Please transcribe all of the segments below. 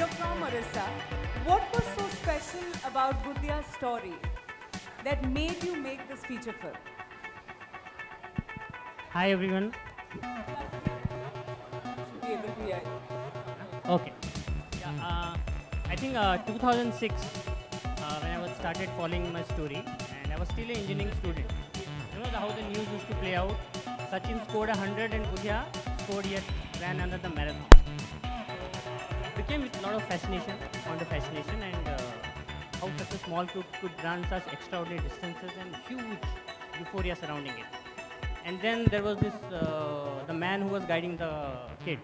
You're from Orissa. What was so special about Budhya's story that made you make this feature film? Hi everyone. Should be able to hear you. Okay. Yeah, I think 2006 when I was started following my story, and I was still an engineering student. You know how the news used to play out. Sachin scored 100 and Budhya scored yet ran another marathon. Became with a lot of fascination, found the fascination, and how such a small group could run such extraordinary distances and huge euphoria surrounding it. And then there was this the man who was guiding the kid,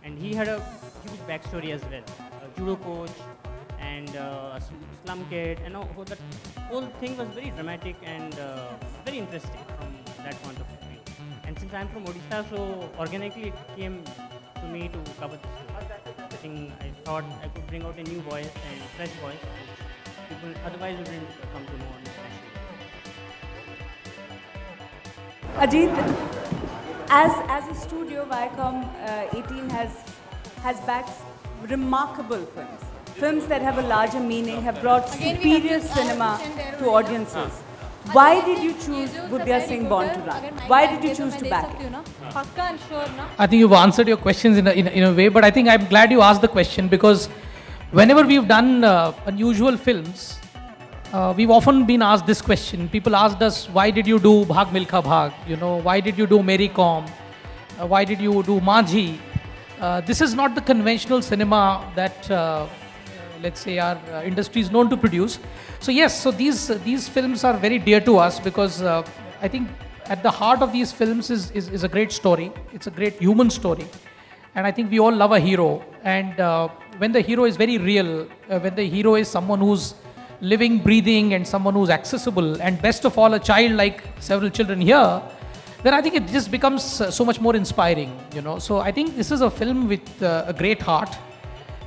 and he had a huge backstory as well. A judo coach and a slum kid, and that whole thing was very dramatic and very interesting from that point of view. And since I'm from Odisha, so organically it came to me to cover this story. I think I thought I could bring out a new voice and fresh voice, which people otherwise wouldn't come to know on this national. Ajit, as a studio, Viacom 18 has backed remarkable films. Films that have a larger meaning, have brought superior cinema to audiences. Why did you choose Budhya Singh Born to Run? Why did you choose to back it? I think you've answered your questions in a way, but I think I'm glad you asked the question, because whenever we've done unusual films, we've often been asked this question. People asked us, why did you do Bhag Milkha Bhag? Why did you do Mary Kom? Why did you do Majhi? This is not the conventional cinema that, let's say, our industry is known to produce. So yes, so these films are very dear to us, because I think at the heart of these films is a great story. It's a great human story. And I think we all love a hero. And when the hero is very real, when the hero is someone who's living, breathing, and someone who's accessible, and best of all, a child like several children here, then I think it just becomes so much more inspiring. So I think this is a film with a great heart.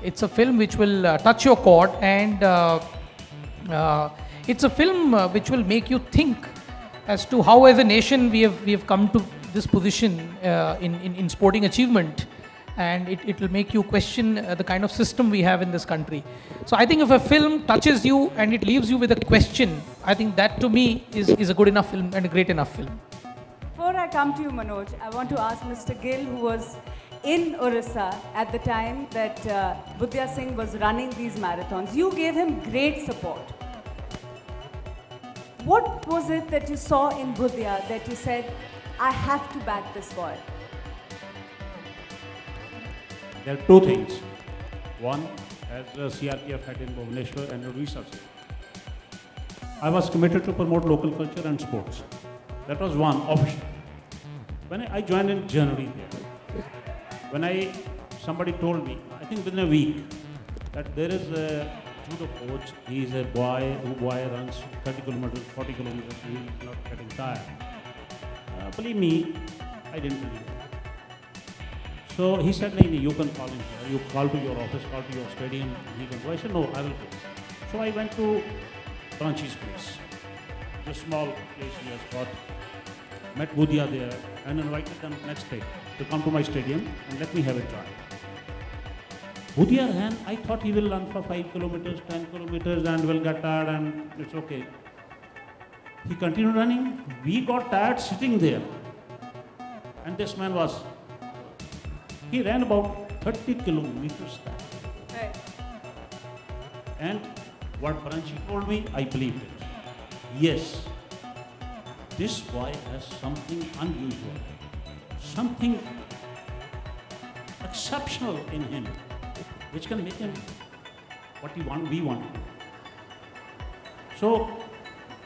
It's a film which will touch your chord, and it's a film which will make you think as to how, as a nation, we have come to this position in sporting achievement, and it will make you question the kind of system we have in this country. So I think if a film touches you and it leaves you with a question, I think that to me is a good enough film and a great enough film. Before I come to you, Manoj, I want to ask Mr. Gill, who was in Orissa at the time that Budhya Singh was running these marathons. You gave him great support. What was it that you saw in Budhya that you said, I have to back this boy? There are two things. One, as CRPF head in Bhubaneswar and research, I was committed to promote local culture and sports. That was one option. When I joined in January there, when somebody told me, I think within a week, that there is a judo coach, he is a boy runs 30 kilometers, 40 kilometers, he is not getting tired. Believe me, I didn't believe it. So he said, no, you can call him here. You call to your office, call to your stadium, he can go. I said, no, I will go. So I went to Branchi's place. It's a small place he has got. Met Budhya there and invited them next day to come to my stadium and let me have a try. Budhya ran, I thought he will run for 5 kilometers, 10 kilometers and will get tired and it's okay. He continued running. We got tired sitting there. And this man he ran about 30 kilometers that. Right. And what Branchi told me, I believed it. Yes, this boy has something unusual, something exceptional in him, which can make him what we want. So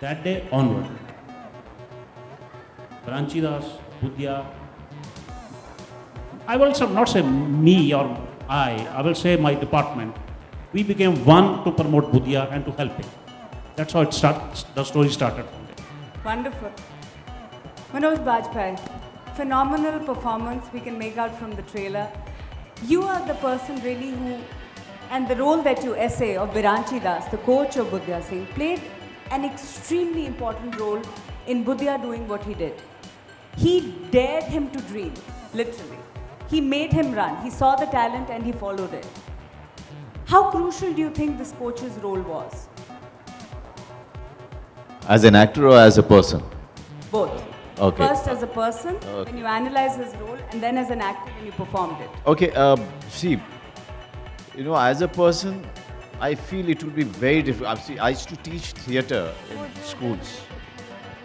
that day onward, Branchi Das, Budhya, I will not say me or I will say my department. We became one to promote Budhya and to help him. That's how the story started from there. Wonderful. Manoj Bajpayee, phenomenal performance we can make out from the trailer. You are the person really who, and the role that you essay of Biranchi Das, the coach of Budhya Singh, played an extremely important role in Budhya doing what he did. He dared him to dream, literally. He made him run. He saw the talent and he followed it. How crucial do you think this coach's role was? As an actor or as a person? Both. Okay. First as a person, when you analyze his role, and then as an actor when you performed it. Okay, see, as a person, I feel it would be very difficult. See, I used to teach theatre in schools,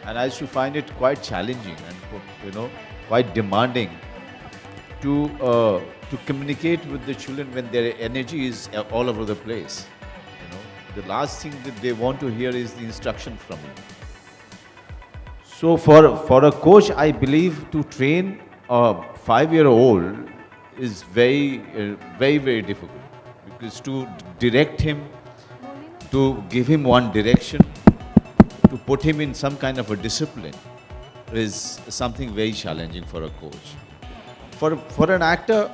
and I used to find it quite challenging and quite demanding to communicate with the children when their energy is all over the place. The last thing that they want to hear is the instruction from you. So for a coach, I believe to train a 5-year-old is very difficult, because to direct him, to give him one direction, to put him in some kind of a discipline is something very challenging for a coach. For an actor,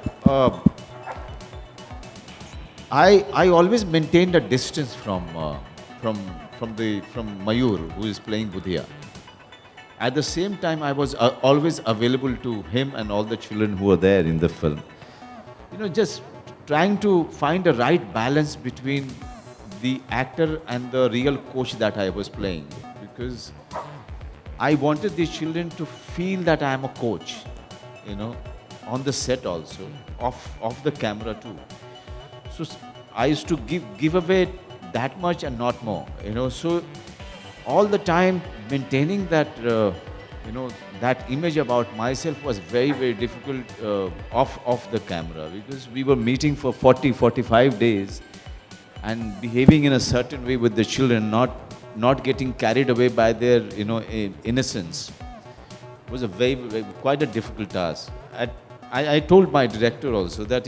I always maintained a distance from Mayur, who is playing Budhia. At the same time, I was always available to him and all the children who were there in the film. Just trying to find the right balance between the actor and the real coach that I was playing, because I wanted these children to feel that I am a coach, on the set also, off the camera too. So I used to give away that much and not more, So all the time maintaining that, that image about myself was very difficult off the camera, because we were meeting for 45 days and behaving in a certain way with the children, not getting carried away by their, innocence. It was quite a difficult task. I told my director also that,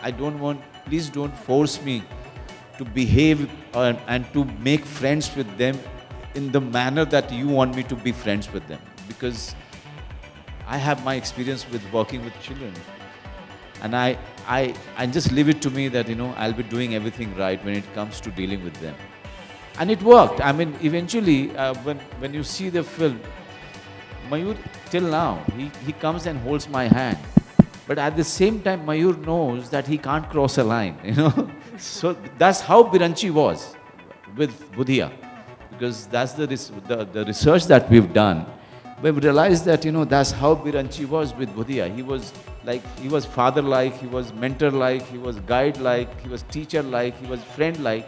I don't want, please don't force me to behave and to make friends with them in the manner that you want me to be friends with them, because I have my experience with working with children, and I just leave it to me that I'll be doing everything right when it comes to dealing with them, and it worked. I mean, eventually when you see the film, Mayur till now he comes and holds my hand, but at the same time Mayur knows that he can't cross a line, So that's how Biranchi was with Budhia, because that's the research that we've done. We've realized that, that's how Biranchi was with Budhia. He was father-like, he was mentor-like, he was guide-like, he was teacher-like, he was friend-like,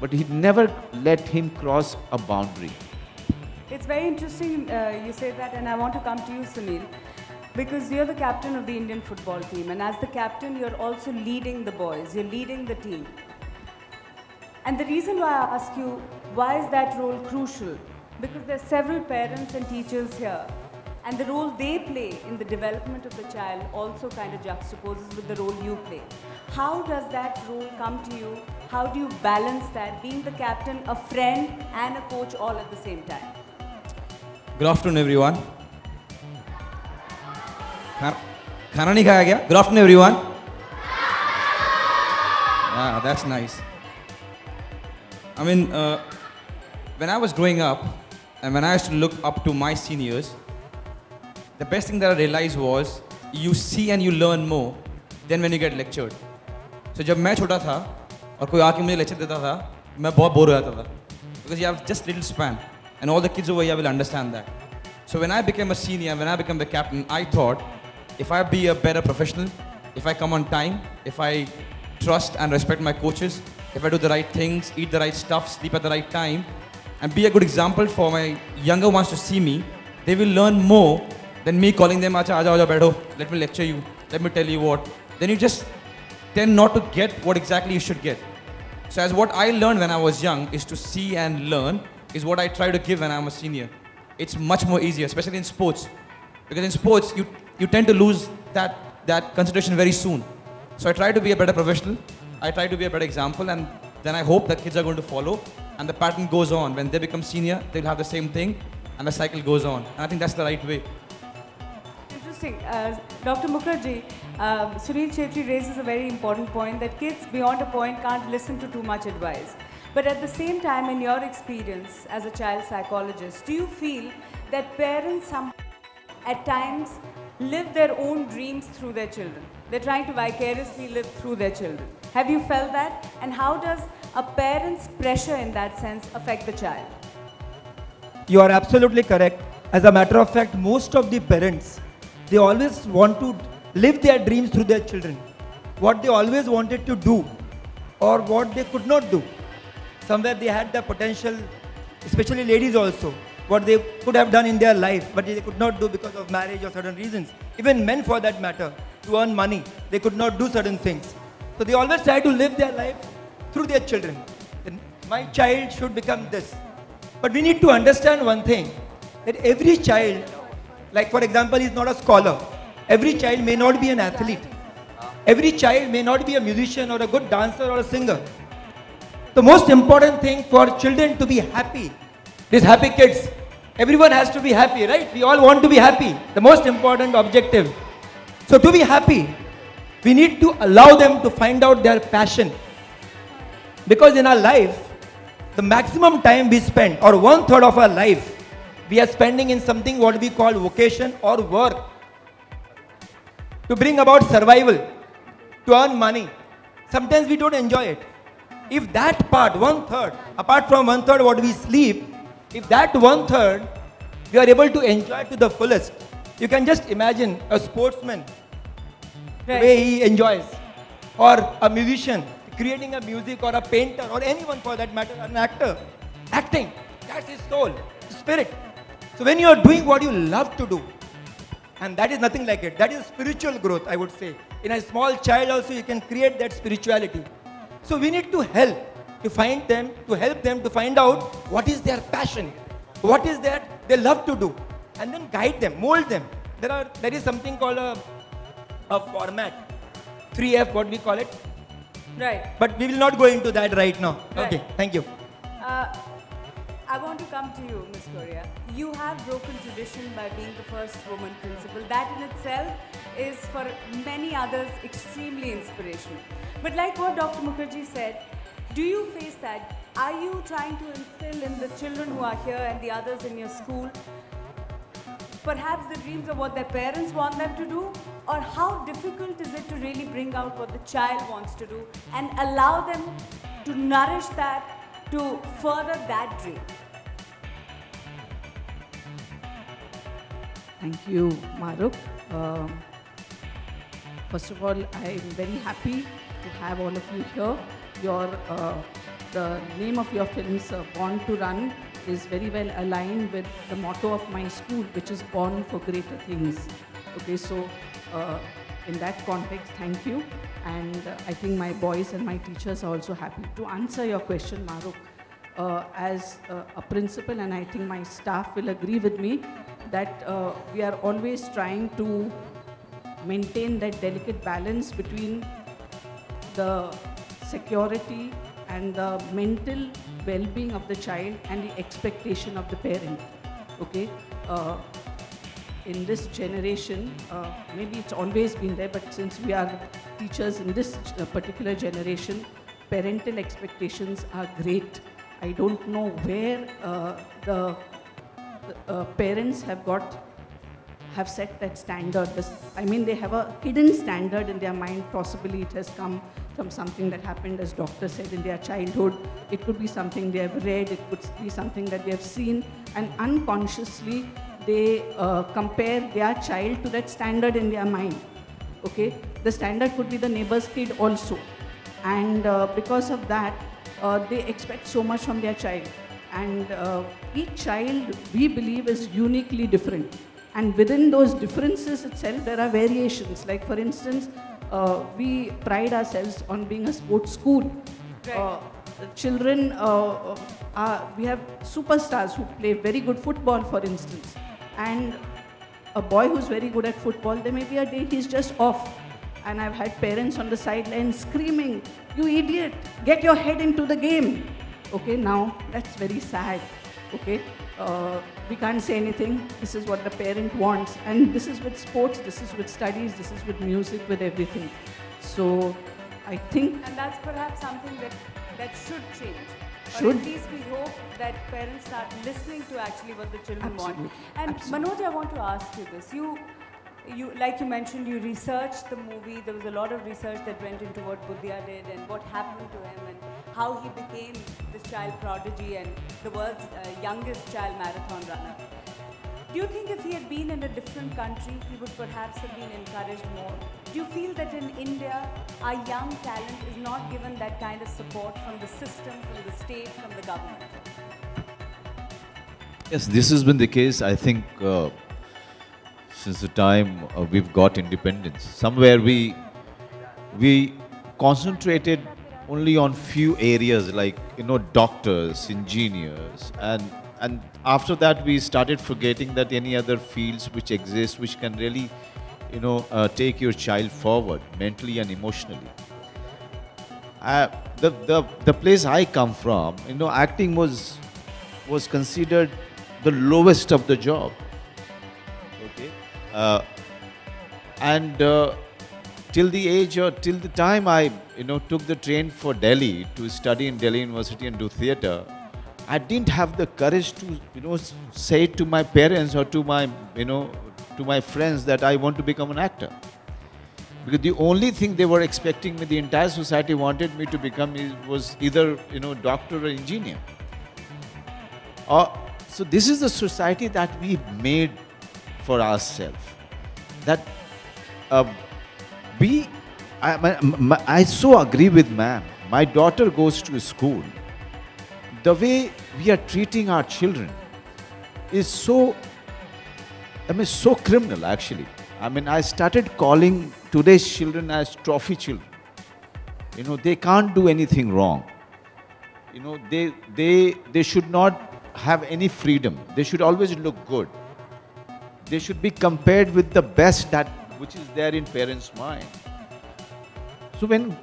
but he never let him cross a boundary. It's very interesting you say that, and I want to come to you, Sunil, because you're the captain of the Indian football team, and as the captain, you're also leading the boys, you're leading the team. And the reason why I ask you, why is that role crucial? Because there are several parents and teachers here, and the role they play in the development of the child also kind of juxtaposes with the role you play. How does that role come to you? How do you balance that, being the captain, a friend, and a coach all at the same time? Good afternoon, everyone. खाना नहीं खाया गया? Good afternoon, everyone. Yeah, that's nice. I mean, when I was growing up, and when I used to look up to my seniors, the best thing that I realized was you see and you learn more than when you get lectured. So जब मैं छोटा था और कोई आके मुझे lecture देता था, मैं बहुत बोर हो जाता था, because you have just little span, and all the kids over here will understand that. So when I became a senior, when I became the captain, I thought, if I be a better professional, if I come on time, if I trust and respect my coaches, if I do the right things, eat the right stuff, sleep at the right time, and be a good example for my younger ones to see me, they will learn more than me calling them, Acha, aaja, baitho, let me lecture you, let me tell you what. Then you just tend not to get what exactly you should get. So as what I learned when I was young is to see and learn is what I try to give when I'm a senior. It's much more easier, especially in sports. Because in sports, you tend to lose that concentration very soon. So I try to be a better professional, I try to be a better example, and then I hope that kids are going to follow, and the pattern goes on. When they become senior, they'll have the same thing, and the cycle goes on. And I think that's the right way. Interesting. Dr. Mukherjee, Sunil Chhetri raises a very important point that kids beyond a point can't listen to too much advice. But at the same time, in your experience as a child psychologist, do you feel that parents at times live their own dreams through their children? They're trying to vicariously live through their children. Have you felt that? And how does a parent's pressure in that sense affect the child? You are absolutely correct. As a matter of fact, most of the parents, they always want to live their dreams through their children. What they always wanted to do or what they could not do. Somewhere they had the potential, especially ladies also, what they could have done in their life, but they could not do because of marriage or certain reasons. Even men for that matter, to earn money, they could not do certain things. So they always try to live their life through their children. Then my child should become this. But we need to understand one thing, that every child, like for example, is not a scholar. Every child may not be an athlete. Every child may not be a musician or a good dancer or a singer. The most important thing for children to be happy, these happy kids, everyone has to be happy, right? We all want to be happy, the most important objective. So to be happy, we need to allow them to find out their passion. Because in our life, the maximum time we spend, or 1/3 of our life, we are spending in something what we call vocation or work. To bring about survival, to earn money. Sometimes we don't enjoy it. If that part, 1/3, apart from 1/3 what we sleep, if that 1/3 we are able to enjoy to the fullest, you can just imagine a sportsman, the way he enjoys, or a musician creating a music, or a painter, or anyone for that matter, an actor, acting, that's his soul, his spirit. So when you are doing what you love to do, and that is nothing like it, that is spiritual growth, I would say. In a small child also you can create that spirituality. So we need to help to find them, to help them to find out what is their passion, what is that they love to do, and then guide them, mold them. There is something called a format, 3F, what we call it. Right. But we will not go into that right now. Right. Okay, thank you. I want to come to you, Ms. Korea. You have broken tradition by being the first woman principal. That in itself is for many others extremely inspirational. But like what Dr. Mukherjee said, do you face that? Are you trying to instill in the children who are here and the others in your school perhaps the dreams of what their parents want them to do? Or how difficult is it to really bring out what the child wants to do and allow them to nourish that, to further that dream? Thank you, Maruk. First of all, I'm very happy to have all of you here. The name of your films, Born to Run, is very well aligned with the motto of my school, which is Born for Greater Things. Okay, so in that context, thank you. And I think my boys and my teachers are also happy. To answer your question, Maruk, as a principal, and I think my staff will agree with me, that we are always trying to maintain that delicate balance between the security and the mental well-being of the child and the expectation of the parent. Okay, in this generation, maybe it's always been there, but since we are teachers in this particular generation, parental expectations are great. I don't know where the parents have set that standard. I mean, they have a hidden standard in their mind. Possibly it has come from something that happened, as doctor said, in their childhood. It could be something they have read, it could be something that they have seen, and unconsciously they compare their child to that standard in their mind. Okay, the standard could be the neighbor's kid also, and because of that, they expect so much from their child. And each child, we believe, is uniquely different. And within those differences itself, there are variations. Like for instance, we pride ourselves on being a sports school. Right. Children, we have superstars who play very good football, for instance. And a boy who's very good at football, there may be a day he's just off. And I've had parents on the sideline screaming, "You idiot, get your head into the game." Okay, now that's very sad. Okay, we can't say anything. This is what the parent wants. And this is with sports, this is with studies, this is with music, with everything. So I think... And that's perhaps something that should change. Or Should. at least we hope that parents start listening to actually what the children want. Absolutely. And Absolutely. Manoj, I want to ask you this. like you mentioned, you researched the movie. There was a lot of research that went into what Budhia did and what happened to him and how he became this child prodigy and the world's youngest child marathon runner. Do you think if he had been in a different country, he would perhaps have been encouraged more? Do you feel that in India, our young talent is not given that kind of support from the system, from the state, from the government? Yes, this has been the case, I think, since the time we've got independence. Somewhere we concentrated only on few areas like, doctors, engineers, and after that we started forgetting that any other fields which exist which can really, take your child forward mentally and emotionally. The place I come from, acting was considered the lowest of the job. Okay, and till the time I took the train for Delhi to study in Delhi University and do theatre, I didn't have the courage to say to my parents or to my friends that I want to become an actor. Because the only thing they were expecting me, the entire society wanted me to become was either doctor or engineer. So this is the society that we made for ourselves. That I so agree with ma'am. My daughter goes to school. The way we are treating our children is so criminal actually. I started calling today's children as trophy children. They can't do anything wrong. They should not have any freedom. They should always look good. They should be compared with the best which is there in parents' mind. So when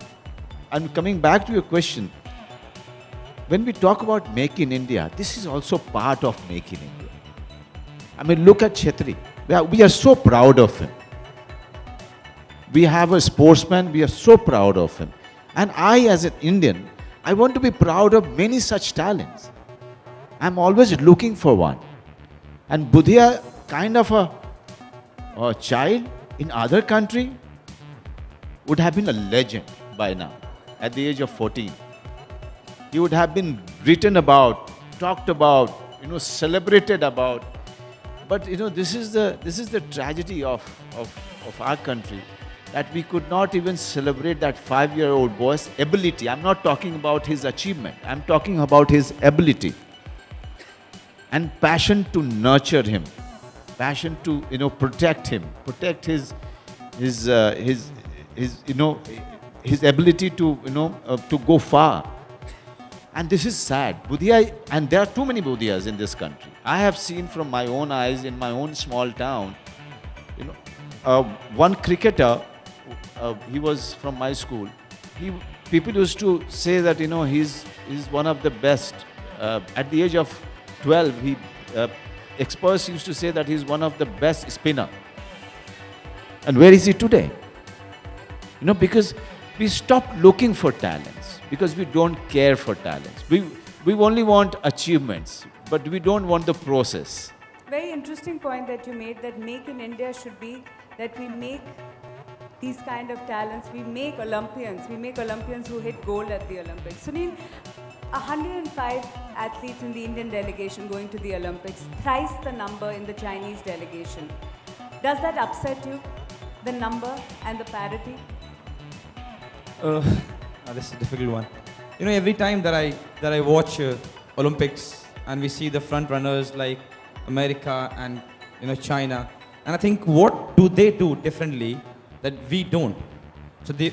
I'm coming back to your question, when we talk about Make in India, this is also part of Make in India. Look at Chetri. We are so proud of him. We have a sportsman, we are so proud of him. And I, as an Indian, I want to be proud of many such talents. I'm always looking for one. And Budhia, kind of a child in other country, would have been a legend by now, at the age of 14. He would have been written about, talked about, celebrated about. But this is the tragedy of our country, that we could not even celebrate that 5-year-old boy's ability. I'm not talking about his achievement. I'm talking about his ability and passion to nurture him, passion to protect him, protect his ability to go far. And this is sad. Budhia, and there are too many Budhias in this country. I have seen from my own eyes in my own small town, one cricketer, he was from my school. People used to say that he's one of the best. At the age of 12, experts used to say that he's one of the best spinner. And where is he today? Because we stopped looking for talents, because we don't care for talents. We only want achievements, but we don't want the process. Very interesting point that you made, that Make in India should be that we make these kind of talents, we make Olympians who hit gold at the Olympics. Sunil, 105 athletes in the Indian delegation going to the Olympics, thrice the number in the Chinese delegation. Does that upset you, the number and the parity? This is a difficult one. Every time that I watch Olympics and we see the front runners like America and China, and I think, what do they do differently that we don't? So the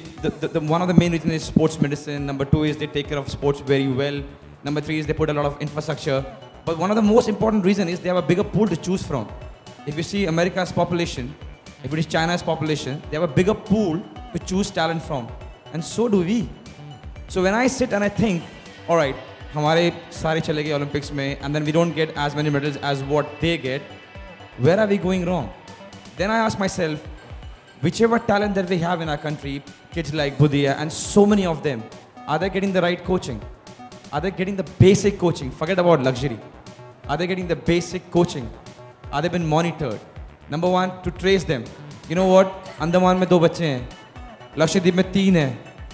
one of the main reasons is sports medicine. Number 2 is they take care of sports very well. Number 3 is they put a lot of infrastructure. But one of the most important reasons is they have a bigger pool to choose from. If you see America's population, if it is China's population, they have a bigger pool to choose talent from. And so do we. So when I sit and I think, all right, हमारे सारे चले गए Olympics में, and then we don't get as many medals as what they get, where are we going wrong? Then I ask myself, whichever talent that we have in our country, kids like Budhia and so many of them, are they getting the right coaching? Are they getting the basic coaching? Forget about luxury. Are they getting the basic coaching? Are they being monitored? Number 1, to trace them. You know what? Andaman में 2 बच्चे हैं, लक्षद्वीप में 3 हैं,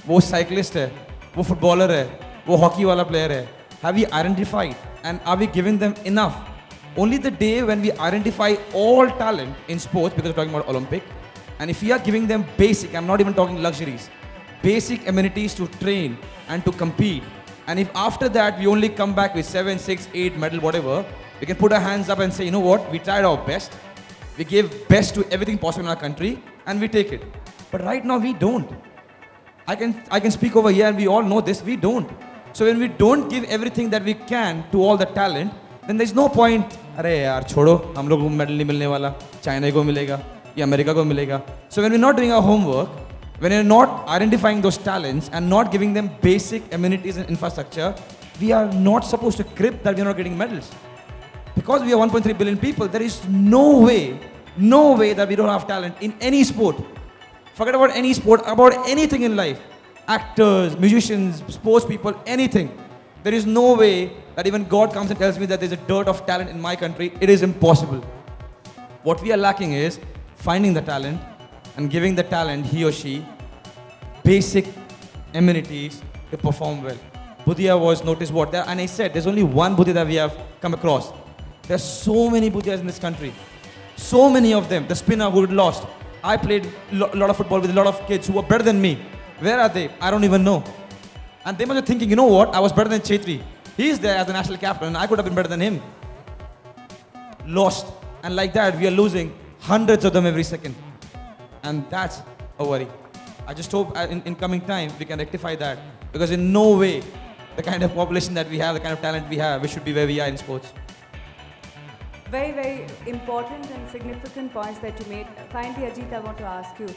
वो cyclist है, वो footballer है, वो हॉकी वाला प्लेयर है. Have we identified and are we giving them enough? Only the day when we identify all talent in sports, because we're talking about Olympic, and if we are giving them basic, I'm not even talking luxuries, basic amenities to train and to compete, and if after that we only come back with 7, 6, 8 medal, whatever, we can put our hands up and say, you know what, we tried our best, we gave best to everything possible in our country, and we take it. But right now we don't. I can speak over here and we all know this, we don't. So when we don't give everything that we can to all the talent, then there's no point, अरे यार छोड़ो, हम लोग को medal नहीं मिलने वाला, China को मिलेगा, या अमेरिका को मिलेगा. So when we're not doing our homework, when we're not identifying those talents and not giving them basic amenities and infrastructure, we are not supposed to crib that we're not getting medals. Because we are 1.3 billion people, there is no way that we don't have talent in any sport. Forget about any sport, about anything in life. Actors, musicians, sports people, anything. There is no way that even God comes and tells me that there's a dearth of talent in my country. It is impossible. What we are lacking is finding the talent and giving the talent, he or she, basic amenities to perform well. Bhutia was noticed what there, and I said there's only one Bhutia that we have come across. There are so many Bhutias in this country. So many of them. The spinner who lost. I played a lot of football with a lot of kids who were better than me. Where are they? I don't even know. And they must be thinking, you know what? I was better than Chetri. He's there as the national captain and I could have been better than him. Lost. And like that, we are losing hundreds of them every second. And that's a worry. I just hope in coming time, we can rectify that. Because in no way, the kind of population that we have, the kind of talent we have, we should be where we are in sports. Very, very important and significant points that you made. Finally, Ajit, I want to ask you,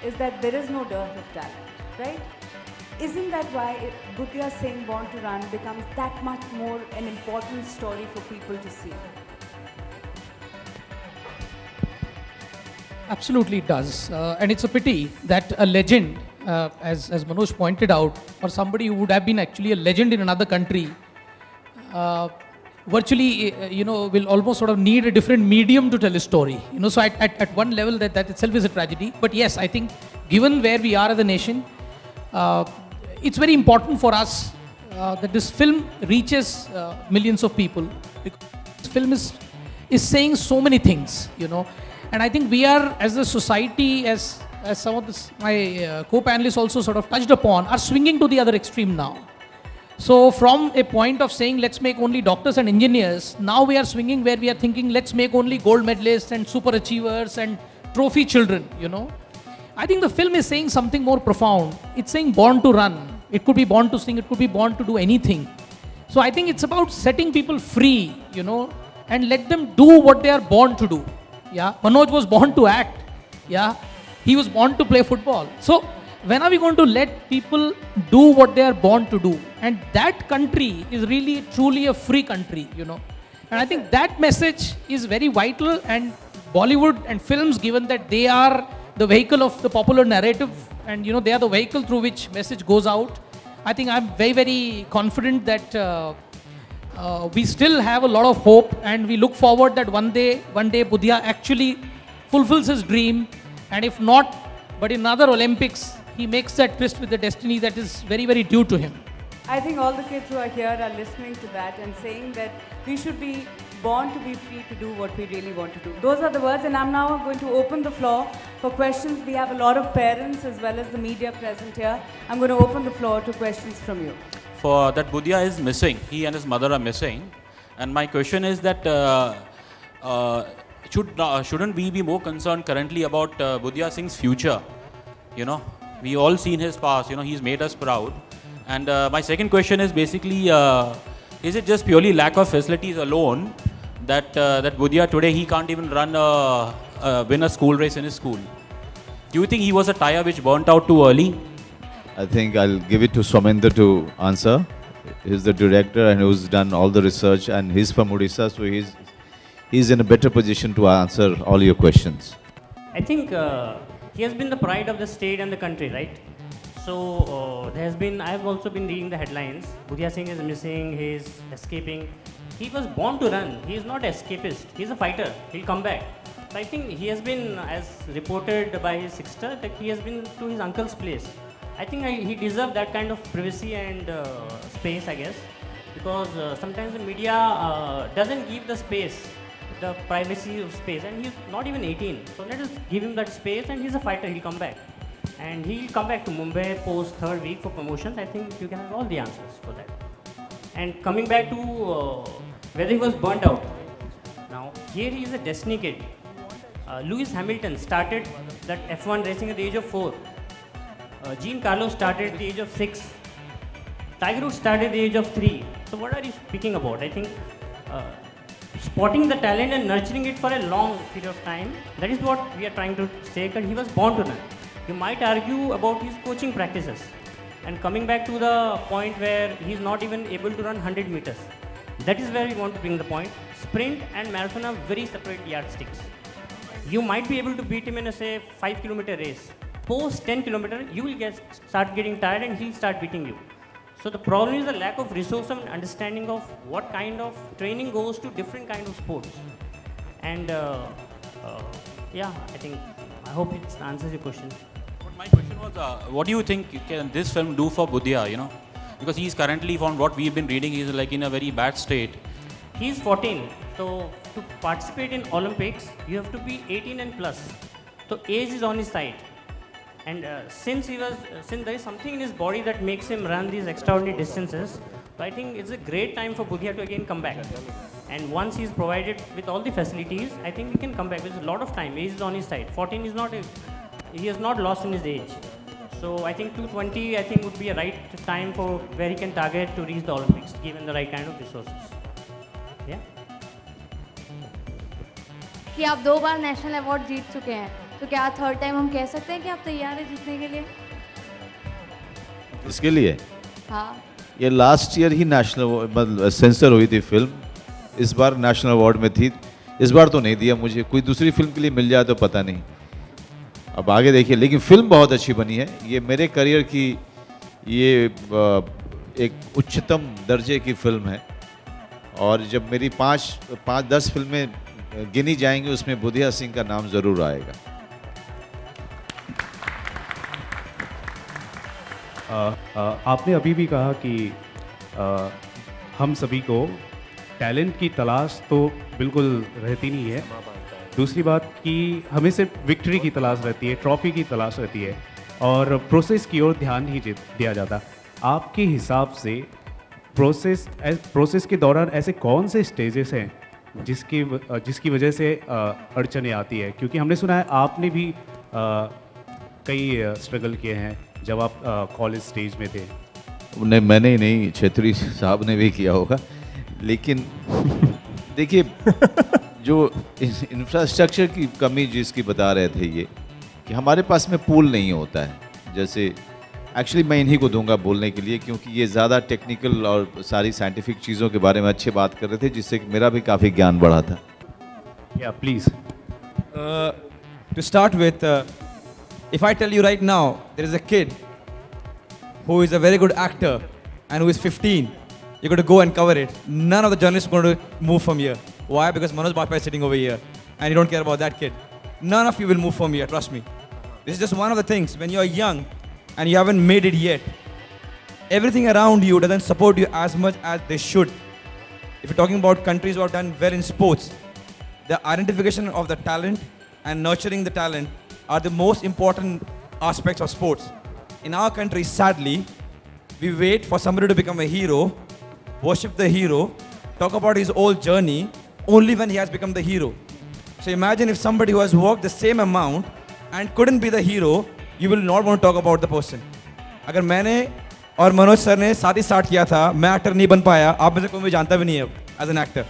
is that there is no dearth of talent, right? Isn't that why Bhutia Singh Born to Run becomes that much more an important story for people to see? Absolutely it does. And it's a pity that a legend, as Manoj pointed out, or somebody who would have been actually a legend in another country, virtually, will almost sort of need a different medium to tell a story. So at one level, that itself is a tragedy. But yes, I think given where we are as a nation, it's very important for us that this film reaches millions of people. Because this film is saying so many things, And I think we are, as a society, as some of my co-panelists also sort of touched upon, are swinging to the other extreme now. So from a point of saying, let's make only doctors and engineers, now we are swinging where we are thinking, let's make only gold medalists and super achievers and trophy children, I think the film is saying something more profound. It's saying born to run. It could be born to sing. It could be born to do anything. So I think it's about setting people free, and let them do what they are born to do. Yeah, Manoj was born to act. Yeah, he was born to play football. So when are we going to let people do what they are born to do? And that country is really, truly a free country, And I think that message is very vital, and Bollywood and films, given that they are the vehicle of the popular narrative and, they are the vehicle through which message goes out. I think I'm very, very confident that we still have a lot of hope, and we look forward that one day Bhutia actually fulfills his dream, and if not, but in another Olympics, he makes that twist with the destiny that is very, very due to him. I think all the kids who are here are listening to that and saying that we should be born to be free to do what we really want to do. Those are the words, and I'm now going to open the floor for questions. We have a lot of parents as well as the media present here. I'm going to open the floor to questions from you. For that Bhutia is missing, he and his mother are missing, and my question is that shouldn't we be more concerned currently about Bhutia Singh's future? We all seen his past, he's made us proud. And my second question is basically, is it just purely lack of facilities alone that Bhutia today, he can't even win a school race in his school? Do you think he was a tire which burnt out too early? I think I'll give it to Swamendra to answer. He's the director and who's done all the research, and he's from Odisha, so he's in a better position to answer all your questions. I think he has been the pride of the state and the country, right? So I have also been reading the headlines. Bhutia Singh is missing, he is escaping. he was born to run. He is not escapist. He's a fighter. He'll come back. So I think he has been, as reported by his sister, that he has been to his uncle's place. I think he deserved that kind of privacy and space, I guess, because sometimes the media doesn't give the space, the privacy of space, and he's not even 18. So let us give him that space, and he's a fighter. He'll come back, and he'll come back to Mumbai post third week for promotion. I think you can have all the answers for that. And coming back to whether he was burnt out. Now here he is a destiny kid. Lewis Hamilton started that F1 racing at the age of 4. Jean Carlos started at the age of 6. Tiger Woods started at the age of 3. So what are you speaking about? I think spotting the talent and nurturing it for a long period of time, that is what we are trying to say, that he was born to run. You might argue about his coaching practices. And coming back to the point where he is not even able to run 100 meters. That is where we want to bring the point. Sprint and marathon are very separate yardsticks. You might be able to beat him in a, say, 5-kilometer race. Post 10 kilometer, you will start getting tired and he'll start beating you. So the problem is the lack of resource and understanding of what kind of training goes to different kind of sports. And yeah, I hope it answers your question. But my question was, what do you think can this film do for Budhia, you know? Because he's currently, from what we've been reading, he's like in a very bad state. He's 14, so to participate in Olympics, you have to be 18 and plus. So age is on his side. And since there is something in his body that makes him run these extraordinary distances, so I think it's a great time for Budhia to again come back. And once he's provided with all the facilities, I think he can come back. There's a lot of time. Age is on his side. 14 is not, he has not lost in his age. So I think 220, I think would be a right time for where he can target to reach the Olympics, given the right kind of resources. Yeah. कि आप 2 बार national award जीत चुके हैं, तो क्या third time हम कह सकते हैं कि आप तैयार हैं जीतने के लिए? इसके लिए हाँ, ये लास्ट ईयर ही नेशनल मतलब सेंसर हुई थी फिल्म, इस बार नेशनल अवार्ड में थी, इस बार तो नहीं दिया मुझे, कोई दूसरी फिल्म के लिए मिल जाए तो पता नहीं, अब आगे देखिए। लेकिन फिल्म बहुत अच्छी बनी है, ये मेरे करियर की ये एक उच्चतम दर्जे की फिल्म है, और जब मेरी 5-10 फिल्में गिनी जाएंगी उसमें बुधिया सिंह का नाम ज़रूर आएगा। आपने अभी भी कहा कि हम सभी को टैलेंट की तलाश तो बिल्कुल रहती नहीं है, दूसरी बात कि हमें सिर्फ विक्ट्री की तलाश रहती है, ट्रॉफी की तलाश रहती है, और प्रोसेस की ओर ध्यान नहीं दिया जाता। आपके हिसाब से प्रोसेस के दौरान ऐसे कौन से स्टेजेस हैं जिसकी वजह से अड़चनें आती है? क्योंकि हमने सुना है आपने भी कई स्ट्रगल किए हैं जब आप कॉलेज स्टेज में थे। नहीं, मैंने ही नहीं, छेत्री साहब ने भी किया होगा। लेकिन देखिए, जो इंफ्रास्ट्रक्चर की कमी जिसकी बता रहे थे ये, कि हमारे पास में पूल नहीं होता है। जैसे एक्चुअली मैं इन्हीं को दूंगा बोलने के लिए, क्योंकि ये ज़्यादा टेक्निकल और सारी साइंटिफिक चीज़ों के बारे में अच्छे बात कर रहे थे, जिससे मेरा भी काफ़ी ज्ञान बढ़ा था। Yeah, please. To start with, if I tell you right now, there is a kid who is a very good actor and who is 15, you're going to go and cover it. None of the journalists are going to move from here. Why? Because Manoj Bajpayee is sitting over here and you don't care about that kid. None of you will move from here, trust me. This is just one of the things. When you're young and you haven't made it yet, everything around you doesn't support you as much as they should. If you're talking about countries who have done well in sports, the identification of the talent and nurturing the talent are the most important aspects of sports. In our country, sadly, we wait for somebody to become a hero, worship the hero, talk about his whole journey only when he has become the hero. So imagine if somebody who has worked the same amount and couldn't be the hero, you will not want to talk about the person. अगर मैंने और Manoj sir ने साथ ही start किया था, मैं actor नहीं बन पाया, आप में से कोई मुझे जानता भी नहीं है एज एन एक्टर।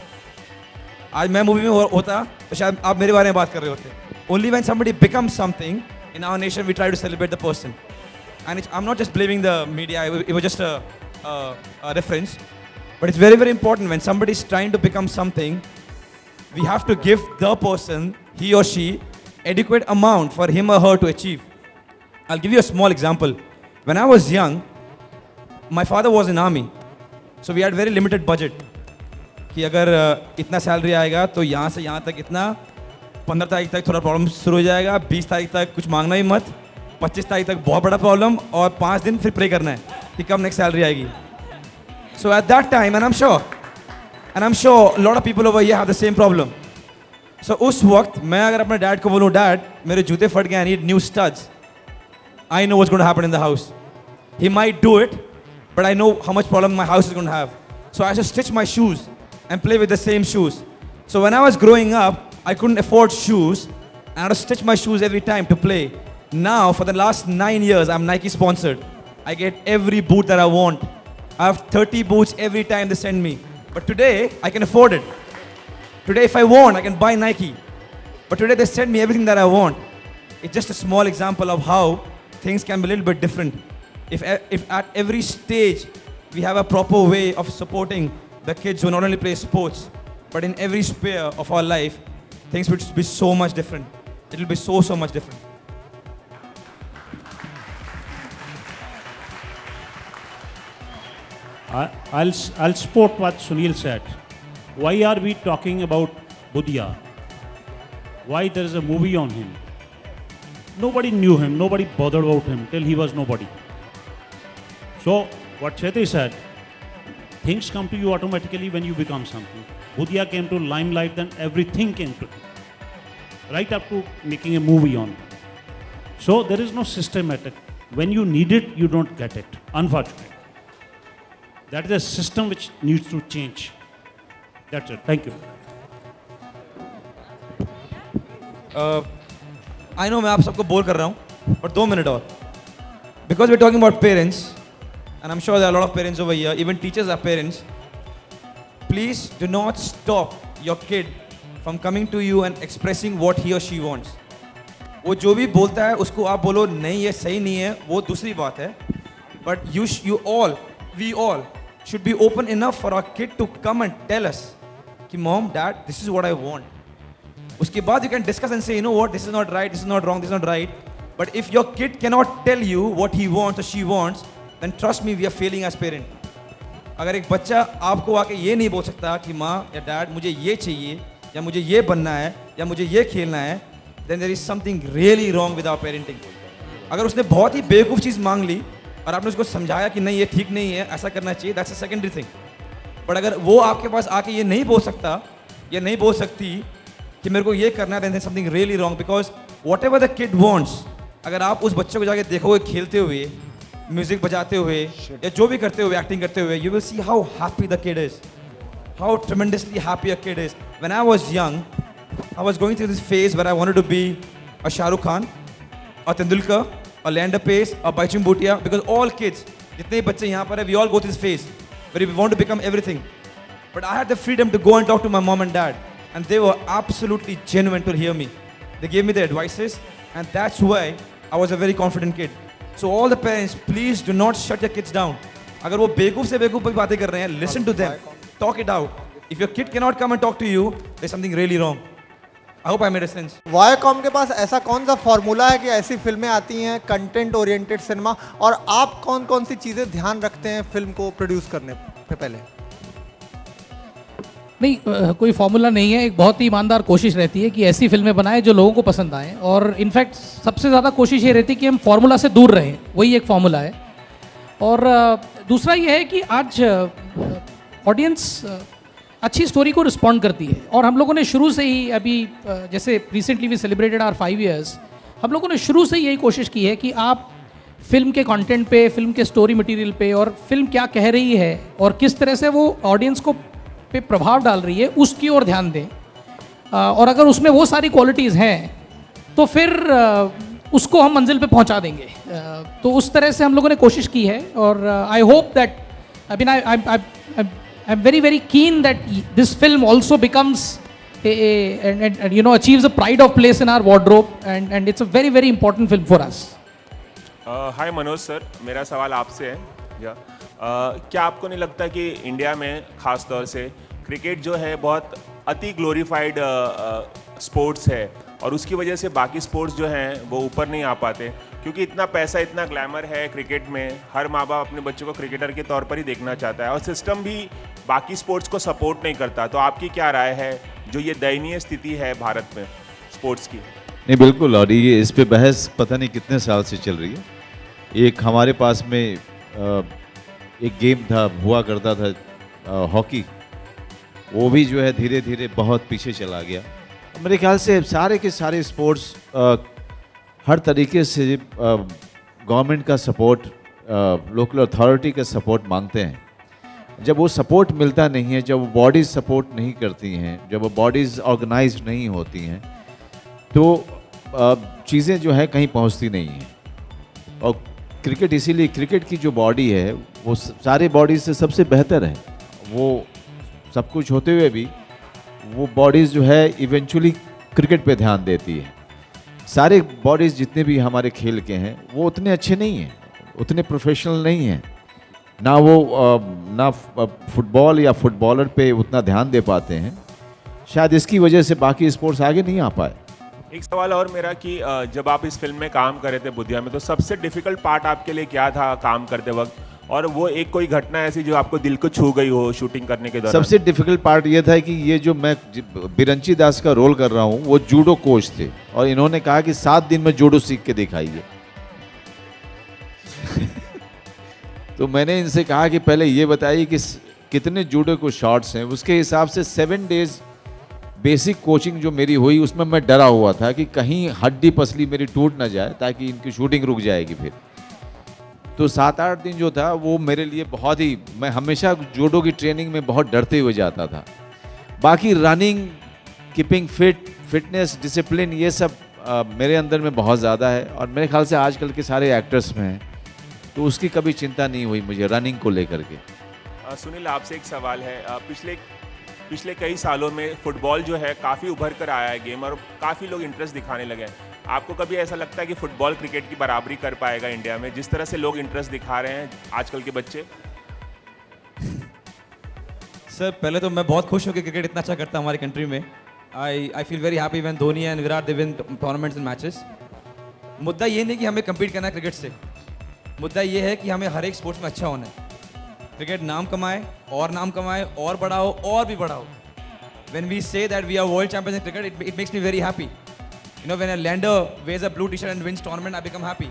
आज मैं मूवी में होता तो शायद आप मेरे बारे में बात कर रहे होते। Only when somebody becomes something in our nation we try to celebrate the person. And I'm not just blaming the media, it was just a reference. But it's very, very important when somebody is trying to become something, we have to give the person, he or she, adequate amount for him or her to achieve. I'll give you a small example. When I was young, my father was in army, so we had very limited budget. कि अगर इतना salary आएगा तो यहाँ से यहाँ तक इतना, 15 तारीख तक थोड़ा प्रॉब्लम शुरू हो जाएगा, 20 तारीख तक कुछ मांगना ही मत, 25 तारीख तक बहुत बड़ा प्रॉब्लम, और 5 दिन फिर प्रे करना है कि कब नेक्स्ट सैलरी आएगी. So at that time, and I'm sure a lot of people over here have the same problem. So उस वक्त मैं अगर अपने डैड को बोलूँ, डैड मेरे जूते फट गए, I need new studs, I know what's going to happen in the house. He might do it, but I know how much problem my house is going to have. So I have to stitch my shoes and play with the same shoes. So when I was growing up, I couldn't afford shoes, and I had to stitch my shoes every time to play. Now, for the last 9 years, I'm Nike sponsored. I get every boot that I want. I have 30 boots every time they send me. But today, I can afford it. Today, if I want, I can buy Nike. But today, they send me everything that I want. It's just a small example of how things can be a little bit different. If at every stage, we have a proper way of supporting the kids who not only play sports, but in every sphere of our life, things would be so much different. It will be so much different. I'll support what Sunil said. Why are we talking about Budhia? Why there is a movie on him? Nobody knew him, nobody bothered about him till he was nobody. So, what Chetri said, things come to you automatically when you become something. Budhia came to limelight, then everything came to him. Right up to making a movie on him. So, there is no systematic. When you need it, you don't get it, unfortunately. That is a system which needs to change. That's it. Thank you. I know मैं आप सबको bore कर रहा हूँ, but 2 minutes और. Because we're talking about parents, and I'm sure there are a lot of parents over here, even teachers are parents. Please do not stop your kid from coming to you and expressing what he or she wants. वो जो भी बोलता है उसको आप बोलो नहीं ये सही नहीं है, वो दूसरी बात है. But we all should be open enough for our kid to come and tell us कि mom, dad, this is what I want. उसके बाद you can discuss and say, you know what, this is not right, this is not wrong, this is not right. But if your kid cannot tell you what he wants or she wants, then trust me, we are failing as parent. अगर एक बच्चा आपको आके ये नहीं बोल सकता कि माँ या डैड मुझे ये चाहिए या मुझे ये बनना है या मुझे ये खेलना है, then there is something really wrong with our parenting. अगर उसने बहुत ही बेवकूफ़ चीज़ मांग ली और आपने उसको समझाया कि नहीं ये ठीक नहीं है, ऐसा करना चाहिए, that's a secondary thing. But अगर वो आपके पास आके ये नहीं बोल सकता या नहीं बोल सकती कि मेरे को ये करना है, then there's something really wrong, because whatever the kid wants, अगर आप उस बच्चे को जाके देखोगे खेलते हुए, म्यूजिक बजाते हुए या जो भी करते हुए, एक्टिंग करते हुए, you will see how happy the kid is, how tremendously happy a kid is. When I was young, I was going through this phase where I wanted to be a Shah Rukh Khan, a Tendulkar, a Leander Pace, a Baichung Bhutia, because all kids, जितने बच्चे यहाँ पर हैं, we all go through this phase where we want to become everything. But I had the freedom to go and talk to my mom and dad, and they were absolutely genuine to hear me. They gave me their advices, and that's why I was a very confident kid. So all the parents, please do not shut your kids down. अगर वो बेवकूफ़ से बेवकूफ़ की बातें कर रहे हैं, listen to them, talk it out. If your kid cannot come and talk to you, there's something really wrong. I hope I made a sense. Viacom के पास ऐसा कौन सा फॉर्मूला है कि ऐसी फिल्में आती हैं, कंटेंट ओरिएंटेड सिनेमा, और आप कौन कौन सी चीज़ें ध्यान रखते हैं फिल्म को प्रोड्यूस करने से पहले? नहीं, कोई फॉर्मूला नहीं है. एक बहुत ही ईमानदार कोशिश रहती है कि ऐसी फिल्में बनाएं जो लोगों को पसंद आएँ, और इनफैक्ट सबसे ज़्यादा कोशिश ये रहती है कि हम फार्मूला से दूर रहें. वही एक फार्मूला है. और दूसरा ये है कि आज ऑडियंस अच्छी स्टोरी को रिस्पॉन्ड करती है, और हम लोगों ने शुरू से ही, अभी जैसे recently we celebrated our 5 years, हम लोगों ने शुरू से यही कोशिश की है कि आप फिल्म के कंटेंट पे, फिल्म के स्टोरी मटेरियल पे, और फिल्म क्या कह रही है और किस तरह से वो ऑडियंस को पे प्रभाव डाल रही है, उसकी ओर ध्यान दें. और अगर उसमें वो सारी क्वालिटीज़ हैं तो फिर उसको हम मंजिल पे पहुंचा देंगे. तो उस तरह से हम लोगों ने कोशिश की है, और I hope that, I mean I'm very keen that this film also becomes and you know, achieves a pride of place in our wardrobe, and it's a very important film for us. Hi Manoj sir, मेरा सवाल आपसे है. क्या आपको नहीं लगता कि India में ख़ास तौर से क्रिकेट जो है बहुत अति ग्लोरीफाइड स्पोर्ट्स है, और उसकी वजह से बाकी स्पोर्ट्स जो हैं वो ऊपर नहीं आ पाते? क्योंकि इतना पैसा, इतना ग्लैमर है क्रिकेट में, हर माँ बाप अपने बच्चों को क्रिकेटर के तौर पर ही देखना चाहता है और सिस्टम भी बाकी स्पोर्ट्स को सपोर्ट नहीं करता। तो आपकी क्या राय है जो ये दयनीय स्थिति है भारत में स्पोर्ट्स की? नहीं, बिल्कुल, और ये इस पे बहस पता नहीं कितने साल से चल रही है। एक हमारे पास में एक गेम था, हुआ करता था हॉकी, वो भी जो है धीरे धीरे बहुत पीछे चला गया। मेरे ख्याल से सारे के सारे स्पोर्ट्स हर तरीके से गवर्नमेंट का सपोर्ट, लोकल अथॉरिटी का सपोर्ट मांगते हैं। जब वो सपोर्ट मिलता नहीं है, जब वो बॉडीज़ सपोर्ट नहीं करती हैं, जब वो बॉडीज़ ऑर्गेनाइज नहीं होती हैं, तो चीज़ें जो है कहीं पहुंचती नहीं हैं। और क्रिकेट, इसीलिए क्रिकेट की जो बॉडी है वो सारे बॉडीज़ से सबसे बेहतर है। वो सब कुछ होते हुए भी वो बॉडीज़ जो है इवेंचुअली क्रिकेट पे ध्यान देती है। सारे बॉडीज़ जितने भी हमारे खेल के हैं वो उतने अच्छे नहीं हैं, उतने प्रोफेशनल नहीं हैं। ना वो ना फुटबॉल या फुटबॉलर पे उतना ध्यान दे पाते हैं। शायद इसकी वजह से बाकी स्पोर्ट्स आगे नहीं आ पाए। एक सवाल और मेरा कि जब आप इस फिल्म में काम कर रहे थे बुधिया में, तो सबसे डिफिकल्ट पार्ट आपके लिए क्या था काम करते वक्त? और वो एक कोई घटना ऐसी जो आपको दिल को छू गई हो शूटिंग करने के दौरान? सबसे डिफिकल्ट पार्ट ये था कि ये जो मैं बिरंची दास का रोल कर रहा हूँ वो जूडो कोच थे और इन्होंने कहा कि 7 दिन में जूडो सीख के दिखाइए। तो मैंने इनसे कहा कि पहले ये बताइए कि कितने जूडो को शॉट्स हैं। उसके हिसाब से 7 डेज बेसिक कोचिंग जो मेरी हुई उसमें मैं डरा हुआ था कि कहीं हड्डी पसली मेरी टूट ना जाए ताकि इनकी शूटिंग रुक जाएगी फिर। तो 7-8 दिन जो था वो मेरे लिए बहुत ही, मैं हमेशा जूडो की ट्रेनिंग में बहुत डरते हुए जाता था। बाकी running, keeping fit, fitness, discipline, ये सब मेरे अंदर में बहुत ज़्यादा है और मेरे ख्याल से आजकल के सारे एक्टर्स में है, तो उसकी कभी चिंता नहीं हुई मुझे रनिंग को लेकर के। सुनील, आपसे एक सवाल है। पिछले कई सालों में फुटबॉल जो है काफ़ी उभर कर आया है गेम और काफ़ी लोग इंटरेस्ट दिखाने लगे हैं। आपको कभी ऐसा लगता है कि फुटबॉल क्रिकेट की बराबरी कर पाएगा इंडिया में, जिस तरह से लोग इंटरेस्ट दिखा रहे हैं आजकल के बच्चे? सर, पहले तो मैं बहुत खुश हूँ कि क्रिकेट इतना अच्छा करता है हमारी कंट्री में। I feel very happy when Dhoni and Virat they win tournaments and matches. मुद्दा ये नहीं कि हमें कम्पीट करना है क्रिकेट से, मुद्दा ये है कि हमें हर एक स्पोर्ट्स में अच्छा होना है। क्रिकेट नाम कमाए और बढ़ाओ और भी बढ़ाओ। When we say that we are world champions in cricket, it makes me very happy. You know, when a lander wears a blue t-shirt and wins tournament, I become happy.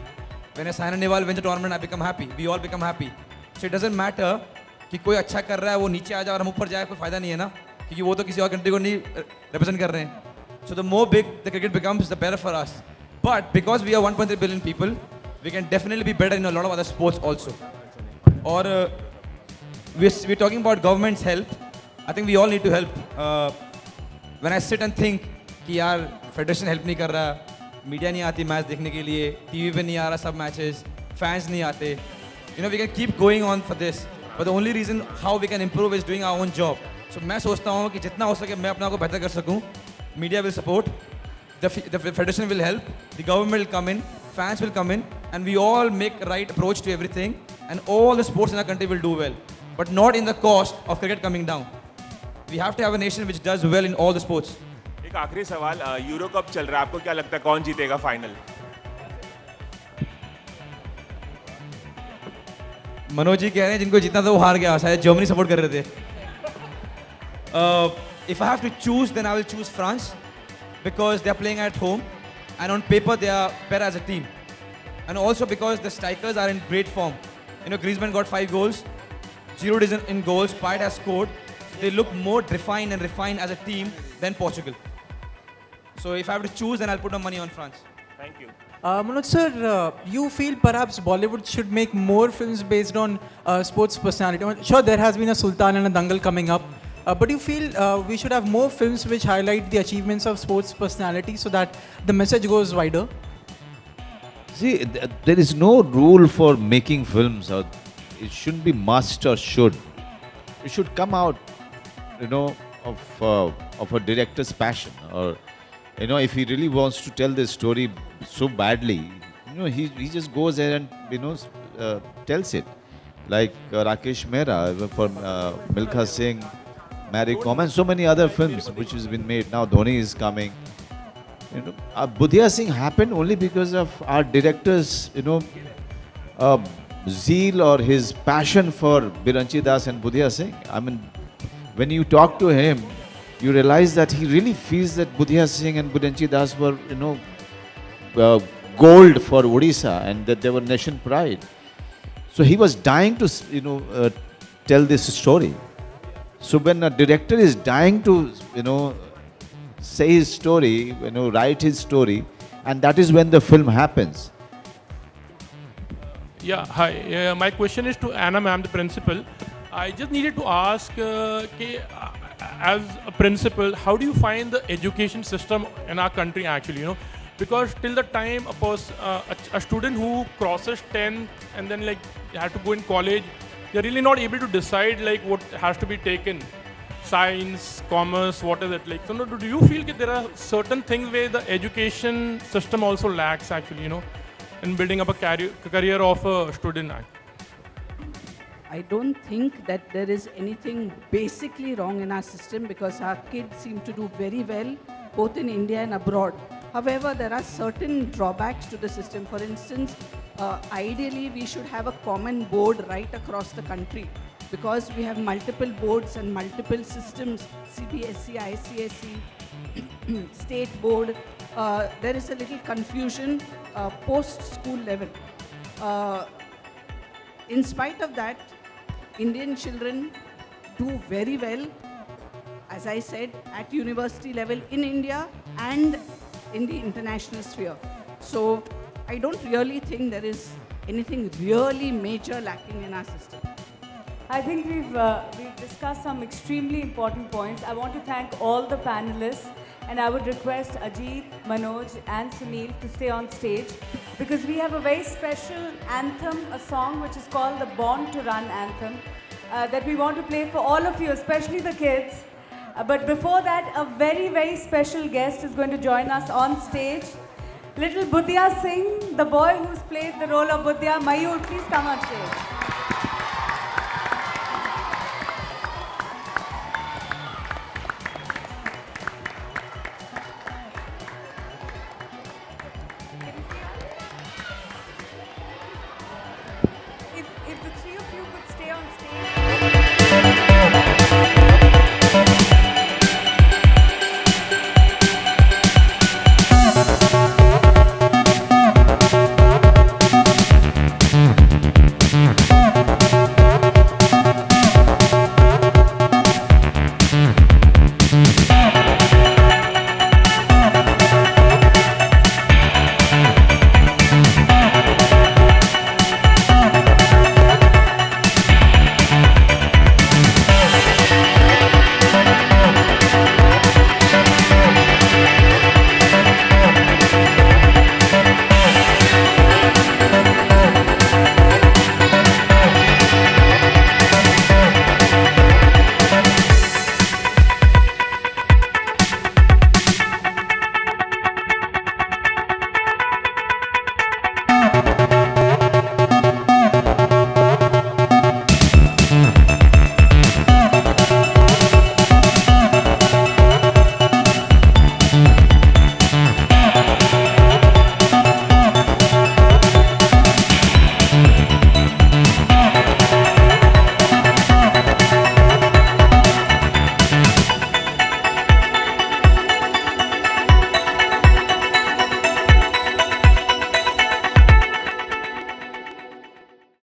When a Saina Nehwal wins a tournament, I become happy. We all become happy. So it doesn't matter कि कोई अच्छा कर रहा है वो नीचे आ जाए और हम ऊपर जाए, कोई फायदा नहीं है ना, क्योंकि वो तो किसी और कंट्री को नहीं रिप्रेजेंट कर रहे हैं। So the more big the cricket becomes, the better for us. But because we are 1.3 billion people, we can definitely be better in a lot of other sports also. Or we're talking about government's help. I think we all need to help. When I sit and think कि यार federation help नहीं कर रहा, media नहीं आती match देखने के लिए, टीवी पे नहीं आ रहा सब मैचेस, फैंस नहीं आते, you know, we can keep going on for this. But the only reason how we can improve is doing our own job. So मैं सोचता हूँ कि जितना हो सके मैं अपने आप को बेहतर कर सकूँ. Media will support, the federation will help, the government will come in, fans will come in, and we all make right approach to everything, and all the sports in our country will do well. But not in the cost of cricket coming down. We have to have a nation which does well in all the sports. एक आखिरी सवाल, euro cup चल रहा है, आपको क्या लगता है कौन जीतेगा फाइनल? मनोज जी कह रहे हैं जिनको जीतना था वो हार गया, शायद जर्मनी सपोर्ट कर रहे थे। If I have to choose, then I will choose France because they are playing at home and on paper they are better as a team, and also because the strikers are in great form. You know, Griezmann got 5 goals, Giroud is in goals, Payet has scored. They look more refined as a team than Portugal. So if I have to choose, then I'll put my money on France. Thank you. Manoj sir, you feel perhaps Bollywood should make more films based on sports personality? Sure, there has been a Sultan and a Dangal coming up, but you feel we should have more films which highlight the achievements of sports personality so that the message goes wider? See, there is no rule for making films, or it shouldn't be must or should. It should come out, you know, of a director's passion, or you know, if he really wants to tell this story so badly, you know, he just goes there and, you know, tells it. Like Rakesh Mehra for Milkha Singh, Mary Kom, and so many other films which has been made. Now Dhoni is coming. You know, Budhia Singh happened only because of our director's, zeal or his passion for Biranchi Das and Budhia Singh. I mean, when you talk to him, you realize that he really feels that Budhia Singh and Biranchi Das were, gold for Odisha and that they were nation pride. So he was dying to, tell this story. So when a director is dying to, say his story, write his story, and that is when the film happens. Yeah, hi. My question is to Anna ma'am, the principal. I just needed to ask, as a principal, how do you find the education system in our country actually, Because till the time a student who crosses 10th and then like have to go in college, they're really not able to decide like what has to be taken. Science, commerce, what is it like? So do you feel that there are certain things where the education system also lacks actually, in building up a career of a student? I don't think that there is anything basically wrong in our system because our kids seem to do very well both in India and abroad. However, there are certain drawbacks to the system. For instance, ideally we should have a common board right across the country because we have multiple boards and multiple systems, CBSE, ICSE, state board. There is a little confusion post-school level. In spite of that, Indian children do very well, as I said, at university level in India and in the international sphere. So I don't really think there is anything really major lacking in our system. I think we've discussed some extremely important points. I want to thank all the panelists, and I would request Ajit, Manoj and Sunil to stay on stage because we have a very special anthem, a song which is called the Born to Run anthem that we want to play for all of you, especially the kids. But before that, a very, very special guest is going to join us on stage. Little Budhia Singh, the boy who's played the role of Budhia. Mayur, please come on stage. If the three of you could stay on stage.